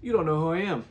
you don't know who I am.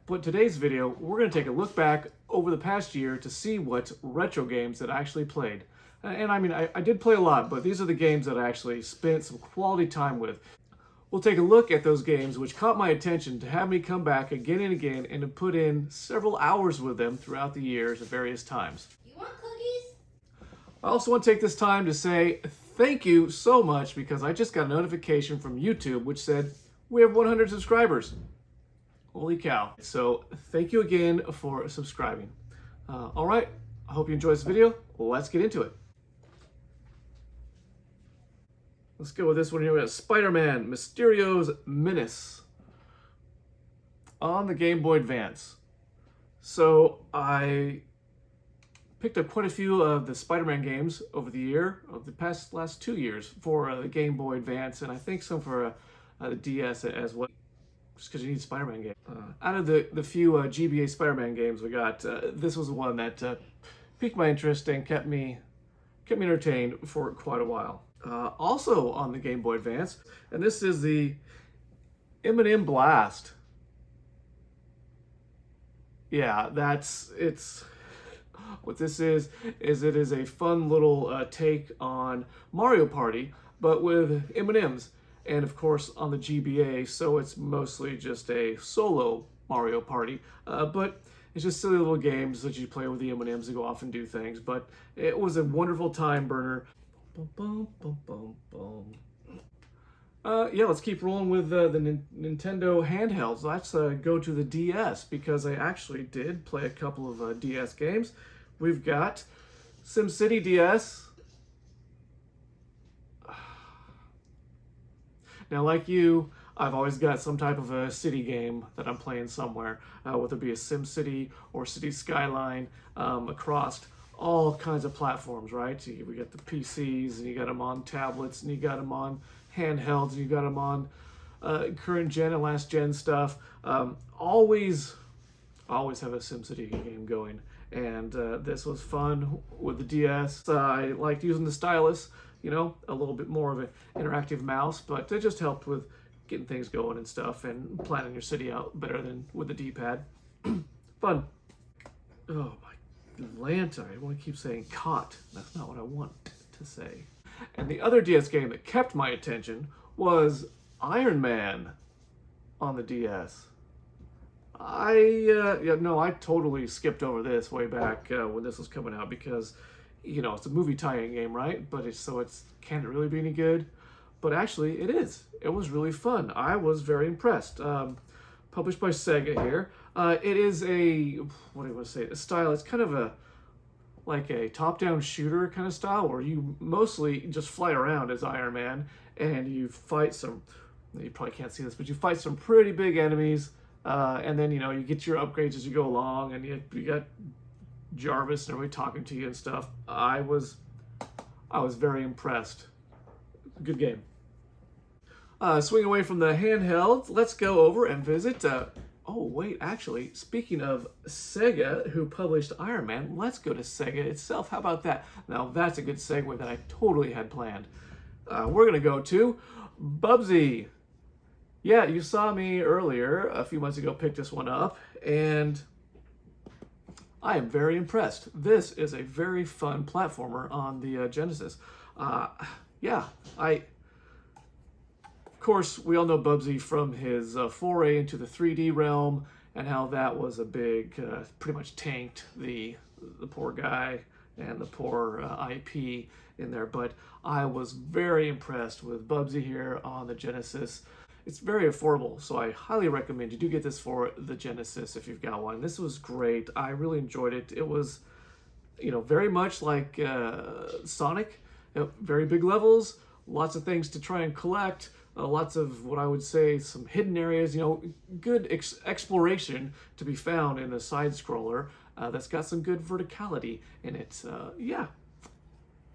But today's video, we're going to take a look back over the past year to see what retro games that I actually played. And I mean, I did play a lot, but these are the games that I actually spent some quality time with. We'll take a look at those games which caught my attention to have me come back again and again and to put in several hours with them throughout the years at various times. You want cookies? I also want to take this time to say thank you so much because I just got a notification from YouTube which said we have 100 subscribers. Holy cow. So thank you again for subscribing. All right, I hope you enjoyed this video. Let's get into it. Let's go with this one here. We have Spider-Man Mysterio's Menace on the Game Boy Advance. So I picked up quite a few of the Spider-Man games over the last 2 years for the Game Boy Advance, and I think some for the DS as well, just because you need Spider-Man games. Out of the few GBA Spider-Man games we got, this was the one that piqued my interest and kept me entertained for quite a while. Also on the Game Boy Advance, and this is the M&M Blast. Yeah, what this is it is a fun little take on Mario Party, but with M&Ms, and of course on the GBA, so it's mostly just a solo Mario Party, but it's just silly little games that you play with the M&Ms to go off and do things, but it was a wonderful time burner. Yeah, let's keep rolling with the Nintendo handhelds. Let's go to the DS because I actually did play a couple of DS games. We've got SimCity DS. Now, like you, I've always got some type of a city game that I'm playing somewhere, whether it be a SimCity or City Skyline, across all kinds of platforms, right? We got the PCs, and you got them on tablets, and you got them on handhelds, and you got them on current gen and last gen stuff. Always have a SimCity game going, and this was fun with the DS. I liked using the stylus, you know, a little bit more of an interactive mouse, but it just helped with getting things going and stuff and planning your city out better than with the D-pad. Fun. Oh my Lanta, I want to keep saying caught. That's not what I want to say. And the other DS game that kept my attention was Iron Man on the DS. I totally skipped over this way back when this was coming out because, you know, it's a movie tie-in game, right? But can it really be any good? But actually, it is. It was really fun. I was very impressed. Published by Sega here. It is a style. It's kind of like a top-down shooter kind of style where you mostly just fly around as Iron Man and you fight you probably can't see this, but you fight some pretty big enemies, and then, you know, you get your upgrades as you go along, and you got Jarvis and everybody talking to you and stuff. I was very impressed. Good game. Swing away from the handheld, let's go over and visit. Oh, wait, actually, speaking of Sega, who published Iron Man, let's go to Sega itself. How about that? Now, that's a good segue that I totally had planned. We're going to go to Bubsy. Yeah, you saw me earlier, a few months ago, pick this one up, and I am very impressed. This is a very fun platformer on the Genesis. Of course, we all know Bubsy from his foray into the 3D realm and how that was a big, pretty much tanked the poor guy and the poor IP in there. But I was very impressed with Bubsy here on the Genesis. It's very affordable, so I highly recommend you do get this for the Genesis if you've got one. This was great. I really enjoyed it. It was, you know, very much like Sonic. Very big levels, lots of things to try and collect. Lots of what I would say some hidden areas, you know, good exploration to be found in a side scroller that's got some good verticality in it. Yeah,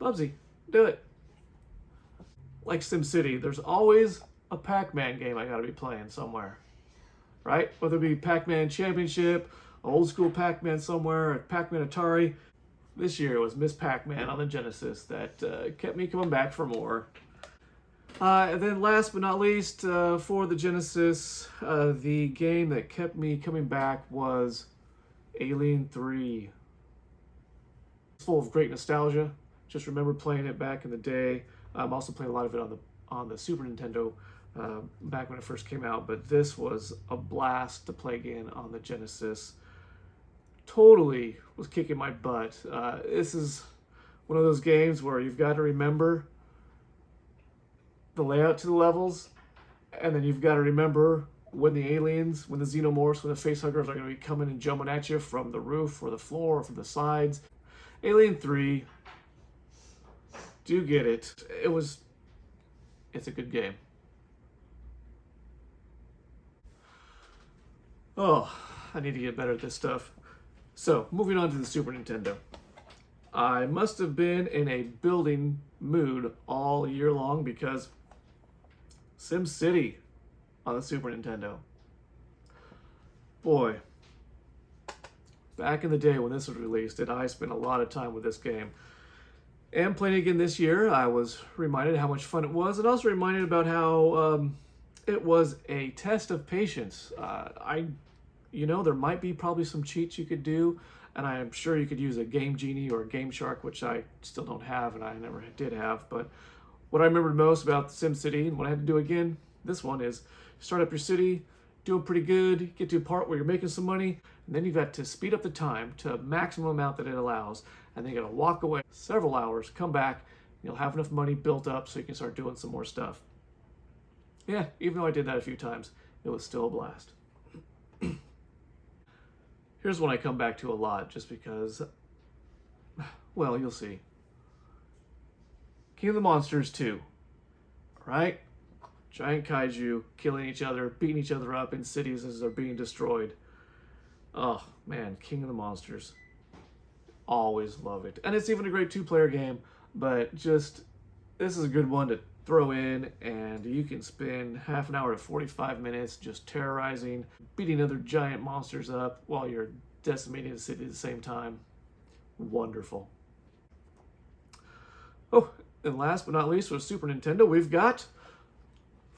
Bubsy, do it. Like SimCity, there's always a Pac-Man game I gotta be playing somewhere, right? Whether it be Pac-Man Championship, old school Pac-Man somewhere, Pac-Man Atari. This year it was Miss Pac-Man on the Genesis that kept me coming back for more. And then last but not least, for the Genesis, the game that kept me coming back was Alien 3. It's full of great nostalgia. Just remember playing it back in the day. I'm also playing a lot of it on the Super Nintendo back when it first came out. But this was a blast to play again on the Genesis. Totally was kicking my butt. This is one of those games where you've got to remember the layout to the levels, and then you've got to remember when the aliens, when the xenomorphs, when the facehuggers are going to be coming and jumping at you from the roof or the floor or from the sides. Alien 3, do get it. It's a good game. Oh, I need to get better at this stuff. So, moving on to the Super Nintendo. I must have been in a building mood all year long because SimCity on the Super Nintendo. Boy, back in the day when this was released, I spent a lot of time with this game. And playing it again this year, I was reminded how much fun it was, and also reminded about how it was a test of patience. There might be probably some cheats you could do, and I am sure you could use a Game Genie or a Game Shark, which I still don't have and I never did have. But what I remembered most about SimCity and what I had to do again, this one is start up your city, doing pretty good, get to a part where you're making some money, and then you've got to speed up the time to a maximum amount that it allows, and then you got to walk away several hours, come back, and you'll have enough money built up so you can start doing some more stuff. Yeah, even though I did that a few times, it was still a blast. Here's one I come back to a lot just because, well, you'll see. King of the Monsters 2, right? Giant kaiju killing each other, beating each other up in cities as they're being destroyed. Oh, man, King of the Monsters. Always love it. And it's even a great two-player game, but just, this is a good one to throw in, and you can spend half an hour to 45 minutes just terrorizing, beating other giant monsters up while you're decimating the city at the same time. Wonderful. Oh, and last but not least, with Super Nintendo, we've got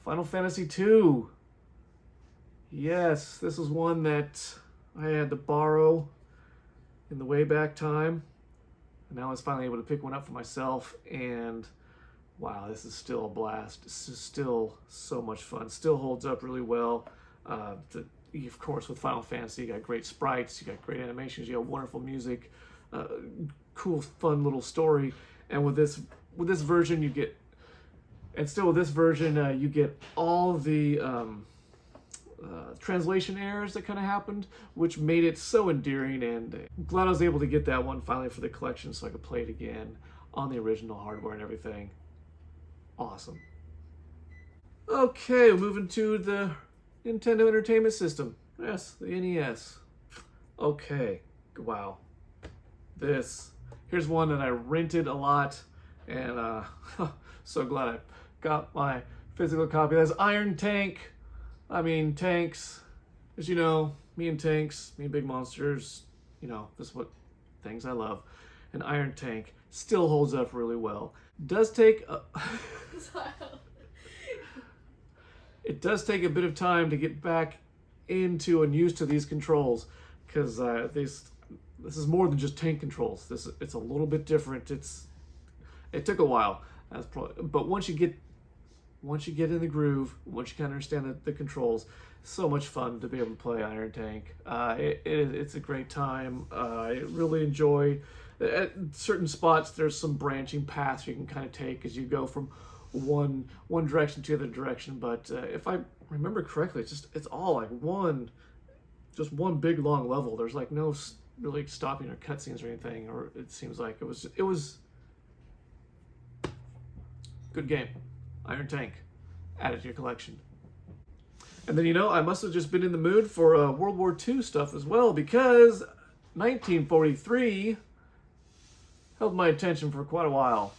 Final Fantasy II. Yes, this is one that I had to borrow in the way back time. And now I was finally able to pick one up for myself, and wow, this is still a blast. This is still so much fun. Still holds up really well. Of course, with Final Fantasy, you got great sprites, you got great animations, you got wonderful music, cool, fun little story. And with this version, you get all the translation errors that kind of happened, which made it so endearing. And I'm glad I was able to get that one finally for the collection, so I could play it again on the original hardware and everything. Awesome. Okay, moving to the Nintendo Entertainment System. Yes, the NES. Okay, wow. Here's one that I rented a lot, and so glad I got my physical copy. That's Iron Tank. I mean, tanks. As you know, me and tanks, me and big monsters, this is what things I love. And Iron Tank still holds up really well. It does take a bit of time to get back into and used to these controls, because this is more than just tank controls. It's a little bit different. It took a while, but once you get in the groove, once you kind of understand the controls, so much fun to be able to play Iron Tank. It's a great time. I really enjoy. At certain spots, there's some branching paths you can kind of take as you go from one direction to the other direction. But if I remember correctly, it's all like one big long level. There's like no really stopping or cutscenes or anything. Or it seems like it was good game. Iron Tank, add it to your collection. And then I must have just been in the mood for World War II stuff as well, because 1943 held my attention for quite a while.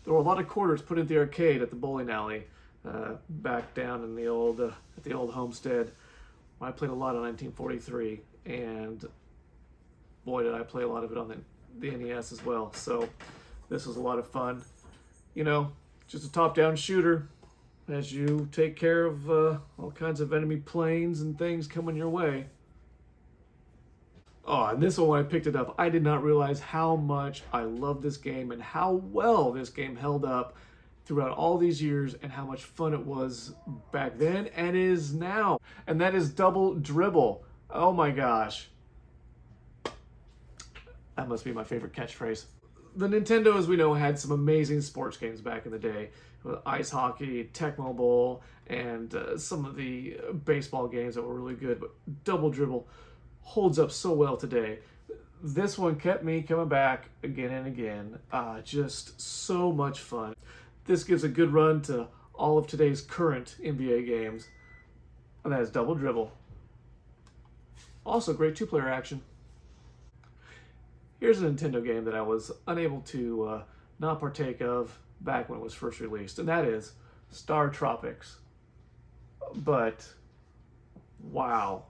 There were a lot of quarters put into the arcade at the bowling alley back down in the old at the old homestead. I played a lot of 1943, and boy, did I play a lot of it on the NES as well. So this was a lot of fun. Just a top-down shooter as you take care of all kinds of enemy planes and things coming your way. Oh, and this one, when I picked it up, I did not realize how much I loved this game and how well this game held up throughout all these years and how much fun it was back then and is now. And that is Double Dribble. Oh my gosh. That must be my favorite catchphrase. The Nintendo, as we know, had some amazing sports games back in the day. With ice hockey, Tecmo Bowl, and some of the baseball games that were really good. But Double Dribble holds up so well today. This one kept me coming back again and again. Just so much fun. This gives a good run to all of today's current NBA games. And that is Double Dribble. Also great two-player action. Here's a Nintendo game that I was unable to not partake of back when it was first released, and that is Star Tropics. But, wow.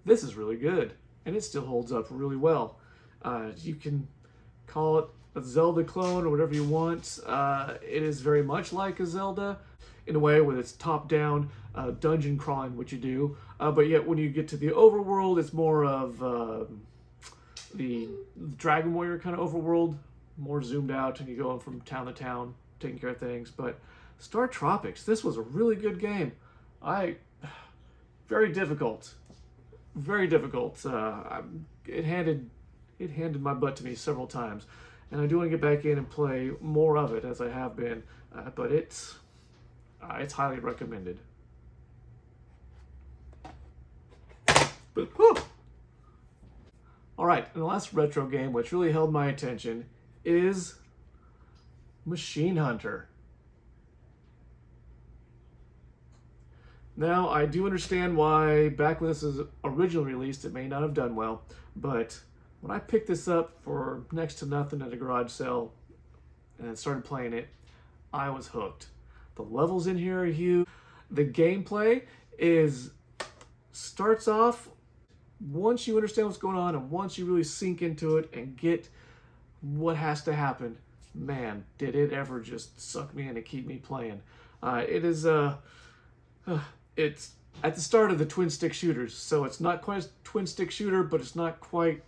This is really good, and it still holds up really well. You can call it a Zelda clone or whatever you want. It is very much like a Zelda in a way with its top-down dungeon crawling, what you do. But yet when you get to the overworld, it's more of the Dragon Warrior kind of overworld, more zoomed out, and you go from town to town, taking care of things. But Star Tropics, this was a really good game. Very difficult. Very difficult. It handed my butt to me several times, and I do want to get back in and play more of it as I have been. But it's highly recommended. But whew. All right, and the last retro game which really held my attention is Machine Hunter. Now, I do understand why back when this was originally released, it may not have done well, but when I picked this up for next to nothing at a garage sale and started playing it, I was hooked. The levels in here are huge. The gameplay starts off, once you understand what's going on and once you really sink into it and get what has to happen, man, did it ever just suck me in and keep me playing. It's at the start of the twin stick shooters, so it's not quite a twin stick shooter, but it's not quite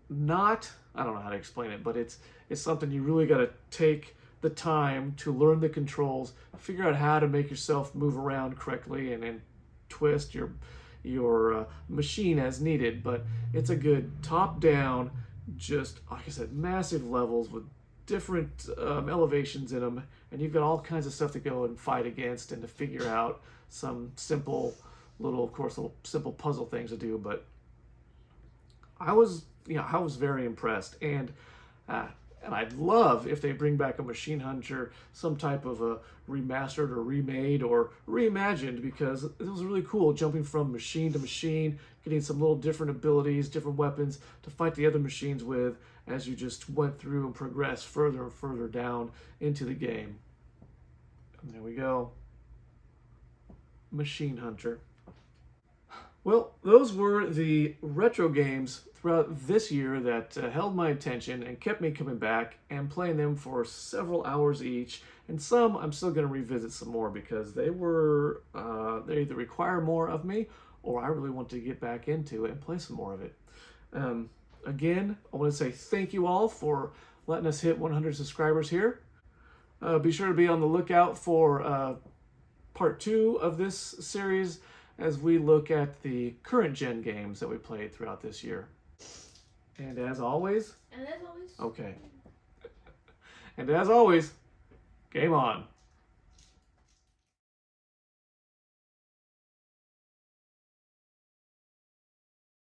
not. I don't know how to explain it, but it's something you really got to take the time to learn the controls, figure out how to make yourself move around correctly, and then twist your machine as needed. But it's a good top-down, just like I said, massive levels with different elevations in them, and you've got all kinds of stuff to go and fight against and to figure out some simple simple puzzle things to do. But I was very impressed, and I'd love if they bring back a Machine Hunter, some type of a remastered or remade or reimagined, because it was really cool jumping from machine to machine, getting some little different abilities, different weapons to fight the other machines with as you just went through and progressed further and further down into the game. And there we go. Machine Hunter. Well, those were the retro games throughout this year that held my attention and kept me coming back and playing them for several hours each. And some I'm still going to revisit some more because they either require more of me or I really want to get back into it and play some more of it. Again, I want to say thank you all for letting us hit 100 subscribers here. Be sure to be on the lookout for part 2 of this series as we look at the current gen games that we played throughout this year. And as always... And as always... Okay. And as always, game on.